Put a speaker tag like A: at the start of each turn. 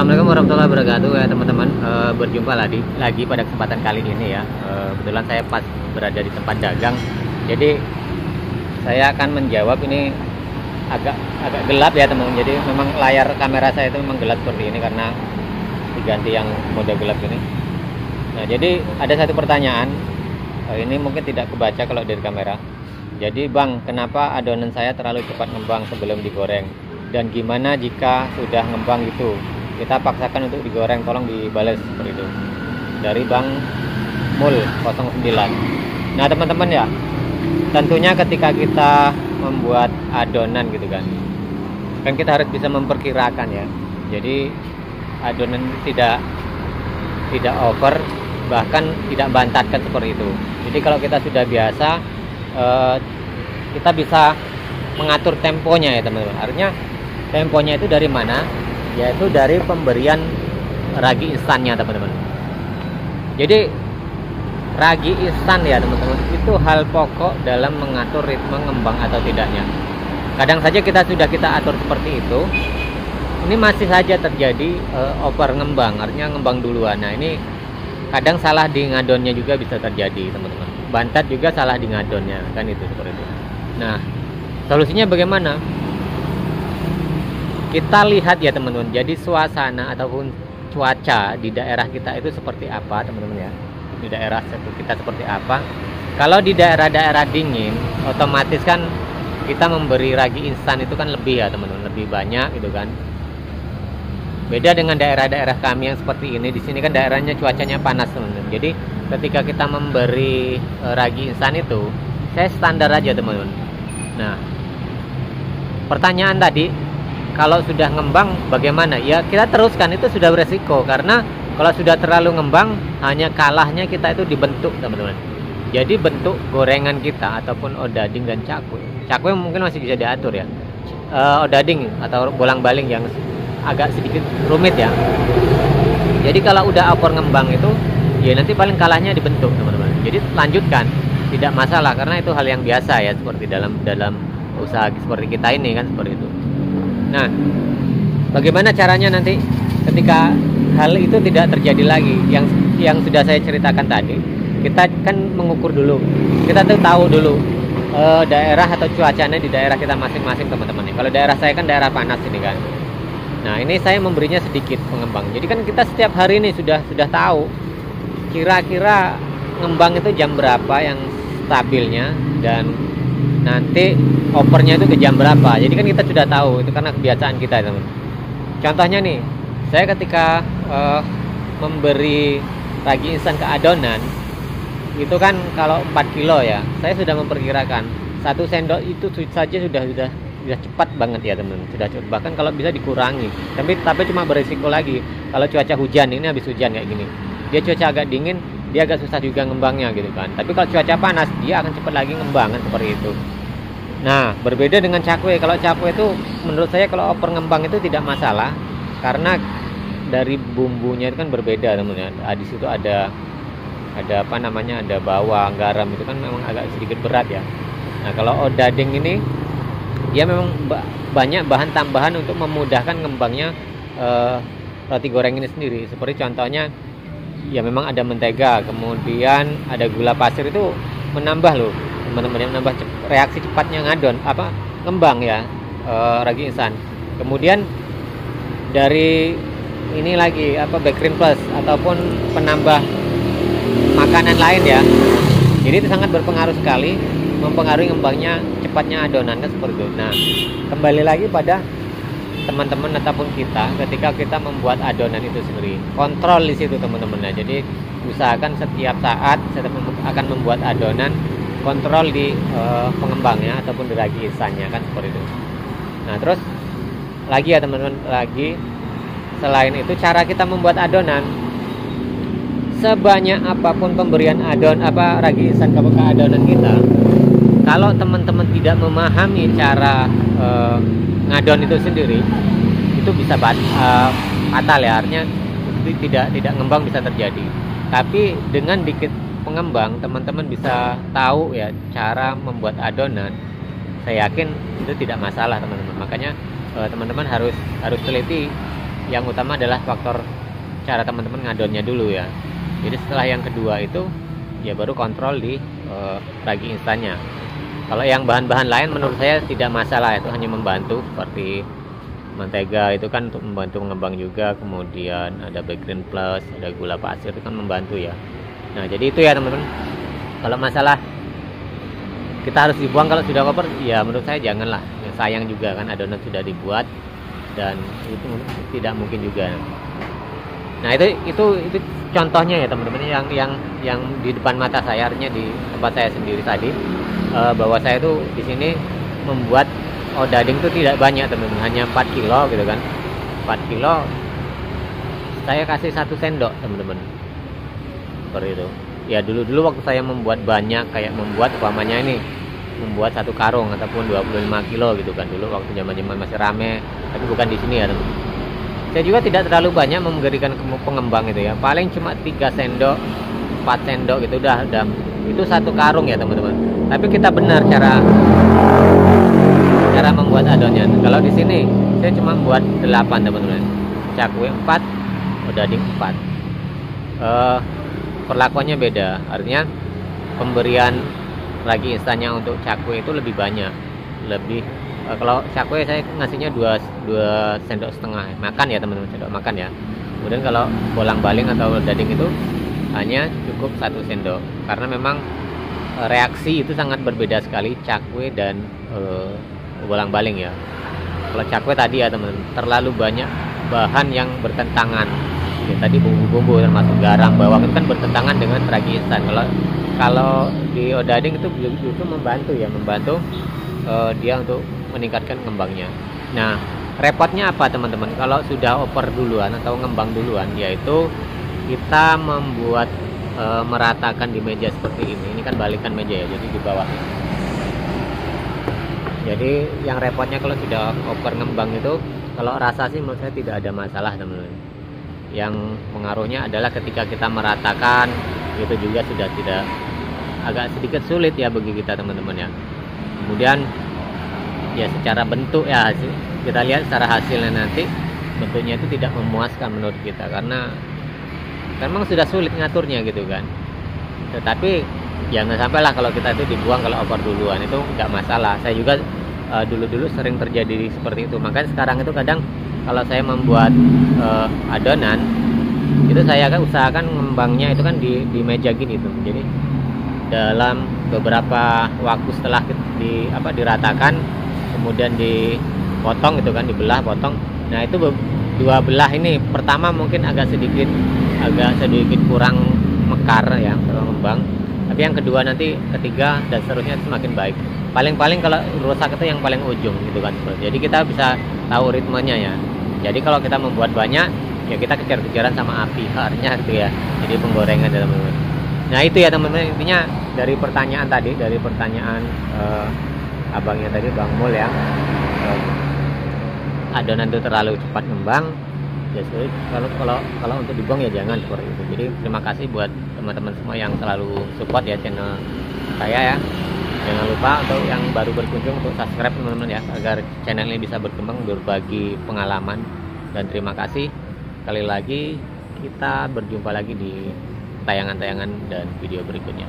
A: Assalamualaikum warahmatullahi wabarakatuh ya teman-teman. Berjumpa lagi pada kesempatan kali ini ya. Kebetulan saya pas berada di tempat dagang, jadi saya akan menjawab ini agak gelap ya teman-teman. Jadi memang layar kamera saya itu memang gelap seperti ini karena diganti yang mode gelap ini. Nah, jadi ada satu pertanyaan, ini mungkin tidak kebaca kalau dari kamera. Jadi bang, kenapa adonan saya terlalu cepat ngembang sebelum digoreng? Dan gimana jika sudah ngembang gitu? Kita paksakan untuk digoreng, tolong dibalas seperti itu. Dari Bang Mul 09. Nah teman-teman ya, tentunya ketika kita membuat adonan gitu kan kita harus bisa memperkirakan ya. Jadi adonan tidak over, bahkan tidak bantatkan seperti itu. Jadi kalau kita sudah biasa, kita bisa mengatur temponya ya teman-teman. Artinya temponya itu dari mana? Yaitu dari pemberian ragi instannya teman-teman. Jadi ragi instan ya teman-teman, itu hal pokok dalam mengatur ritme ngembang atau tidaknya. Kadang saja kita atur seperti itu, ini masih saja terjadi over ngembang, artinya ngembang duluan. Nah ini kadang salah di ngadonnya juga bisa terjadi teman-teman. Bantat juga salah di ngadonnya, kan itu seperti itu. Nah solusinya bagaimana? Kita lihat ya teman-teman, jadi suasana ataupun cuaca di daerah kita itu seperti apa teman-teman ya. Di daerah kita seperti apa. Kalau di daerah-daerah dingin, otomatis kan kita memberi ragi instan itu kan lebih ya teman-teman, lebih banyak gitu kan. Beda dengan daerah-daerah kami yang seperti ini. Di sini kan daerahnya cuacanya panas teman-teman. Jadi ketika kita memberi ragi instan itu, saya standar aja teman-teman. Nah, pertanyaan tadi, kalau sudah ngembang bagaimana? Ya kita teruskan, itu sudah beresiko. Karena kalau sudah terlalu ngembang, hanya kalahnya kita itu dibentuk teman-teman. Jadi bentuk gorengan kita ataupun odading dan cakwe. Cakwe mungkin masih bisa diatur ya. Odading atau bolang-baling yang agak sedikit rumit ya. Jadi kalau udah over ngembang itu, ya nanti paling kalahnya dibentuk teman-teman. Jadi lanjutkan, tidak masalah karena itu hal yang biasa ya, seperti dalam usaha seperti kita ini kan seperti itu. Nah, bagaimana caranya nanti ketika hal itu tidak terjadi lagi? Yang sudah saya ceritakan tadi, kita kan mengukur dulu. Kita tuh tahu dulu daerah atau cuacanya di daerah kita masing-masing teman-teman. Kalau daerah saya kan daerah panas ini kan. Nah, ini saya memberinya sedikit pengembang. Jadi kan kita setiap hari ini sudah tahu kira-kira ngembang itu jam berapa yang stabilnya dan nanti opernya itu ke jam berapa. Jadi kan kita sudah tahu, itu karena kebiasaan kita teman. Contohnya nih, saya ketika memberi ragi instan ke adonan itu kan kalau 4 kilo ya, saya sudah memperkirakan 1 sendok itu saja sudah cepat banget ya teman. Sudah cepat, bahkan kalau bisa dikurangi. Tapi cuma berisiko lagi kalau cuaca hujan, ini habis hujan kayak gini, dia cuaca agak dingin, dia agak susah juga ngembangnya gitu kan. Tapi kalau cuaca panas, dia akan cepat lagi ngembang kan seperti itu. Nah, berbeda dengan cakwe. Kalau cakwe itu menurut saya kalau over ngembang itu tidak masalah karena dari bumbunya itu kan berbeda teman-teman. Di situ ada apa namanya? Ada bawang, garam, itu kan memang agak sedikit berat ya. Nah, kalau odading ini dia memang banyak bahan tambahan untuk memudahkan ngembangnya roti goreng ini sendiri. Seperti contohnya ya memang ada mentega, kemudian ada gula pasir, itu menambah loh teman-teman, yang menambah reaksi cepatnya ngembang ya ragi instan. Kemudian dari ini lagi back cream plus ataupun penambah makanan lain ya. Jadi itu sangat berpengaruh sekali, mempengaruhi ngembangnya cepatnya adonan kan seperti itu. Nah, kembali lagi pada teman-teman ataupun kita ketika kita membuat adonan itu sendiri, kontrol di situ teman-teman. Nah, jadi usahakan setiap saat saya akan membuat adonan, kontrol di pengembangnya ataupun di ragi instannya kan seperti itu. Nah, terus lagi ya teman-teman, lagi selain itu cara kita membuat adonan, sebanyak apapun pemberian ragi instan ke adonan kita, kalau teman-teman tidak memahami cara ngadon itu sendiri, itu bisa fatal ya, artinya tidak ngembang bisa terjadi. Tapi dengan dikit pengembang, teman-teman bisa tahu ya cara membuat adonan. Saya yakin itu tidak masalah teman-teman. Makanya teman-teman harus teliti yang utama adalah faktor cara teman-teman ngadonnya dulu ya. Jadi setelah yang kedua itu ya baru kontrol di ragi instannya. Kalau yang bahan-bahan lain menurut saya tidak masalah, itu hanya membantu, seperti mentega itu kan untuk membantu mengembang juga, kemudian ada backgreen plus, ada gula pasir itu kan membantu ya. Nah jadi itu ya teman-teman. Kalau masalah kita harus dibuang kalau sudah koper, ya menurut saya janganlah, ya, sayang juga kan adonan sudah dibuat dan itu tidak mungkin juga. Nah itu contohnya ya teman-teman, yang di depan mata saya, artinya di tempat saya sendiri tadi, bahwa saya tuh di sini membuat odading itu tidak banyak teman-teman, hanya 4 kilo gitu kan. 4 kilo saya kasih 1 sendok teman-teman, seperti itu ya. Dulu waktu saya membuat banyak, kayak membuat umpamanya ini membuat 1 karung ataupun 25 kilo gitu kan, dulu waktu zaman masih rame, tapi bukan di sini ya teman. Saya juga tidak terlalu banyak memberikan pengembang itu ya, paling cuma 3 sendok 4 sendok gitu udah itu 1 karung ya teman-teman. Tapi kita benar cara membuat adonnya. Kalau di sini saya cuma buat 8 teman-teman, cakwe 4, odading 4. Perlakuannya beda, artinya pemberian ragi instannya untuk cakwe itu lebih banyak, lebih kalau cakwe saya ngasihnya 2 sendok setengah makan ya teman-teman, sendok makan ya. Kemudian kalau bolang-baling atau odading itu hanya cukup 1 sendok, karena memang reaksi itu sangat berbeda sekali cakwe dan bolang-baling ya. Kalau cakwe tadi ya teman-teman, terlalu banyak bahan yang bertentangan ya, tadi bumbu-bumbu termasuk garam, bawang itu kan bertentangan dengan ragi instan. Kalau di odading itu justru membantu dia untuk meningkatkan kembangnya. Nah repotnya apa teman-teman, kalau sudah oper duluan atau ngembang duluan, yaitu kita membuat meratakan di meja seperti ini kan balikan meja ya, jadi di bawah. Jadi yang repotnya kalau sudah oper ngembang itu, kalau rasa sih menurut saya tidak ada masalah teman-teman. Yang pengaruhnya adalah ketika kita meratakan, itu juga sudah tidak, agak sedikit sulit ya bagi kita teman-teman ya. Kemudian ya secara bentuk ya, kita lihat secara hasilnya nanti bentuknya itu tidak memuaskan menurut kita, karena memang sudah sulit ngaturnya gitu kan. Tetapi jangan sampailah kalau kita itu dibuang kalau oper duluan, itu nggak masalah. Saya juga dulu sering terjadi seperti itu. Makanya sekarang itu kadang kalau saya membuat adonan itu saya kan usahakan ngembangnya itu kan di meja gini tuh. Jadi dalam beberapa waktu setelah diratakan, kemudian dipotong itu kan, dibelah potong. Nah itu dua belah ini pertama mungkin agak sedikit kurang mekar ya, kurang ngembang. Tapi yang kedua nanti, ketiga dan seterusnya semakin baik. Paling-paling kalau rusak itu yang paling ujung gitu kan. Jadi kita bisa tahu ritmenya ya. Jadi kalau kita membuat banyak ya kita kejar-kejaran sama api harnya gitu ya. Jadi penggorengan ya teman-teman. Nah itu ya teman-teman, intinya dari pertanyaan abangnya tadi, Bang Mul ya, adonan itu terlalu cepat ngembang ya, kalau untuk dibuang ya jangan seperti itu. Jadi terima kasih buat teman-teman semua yang selalu support ya channel saya ya. Jangan lupa untuk yang baru berkunjung untuk subscribe teman-teman ya, agar channel ini bisa berkembang, berbagi pengalaman. Dan terima kasih sekali lagi, kita berjumpa lagi di tayangan-tayangan dan video berikutnya.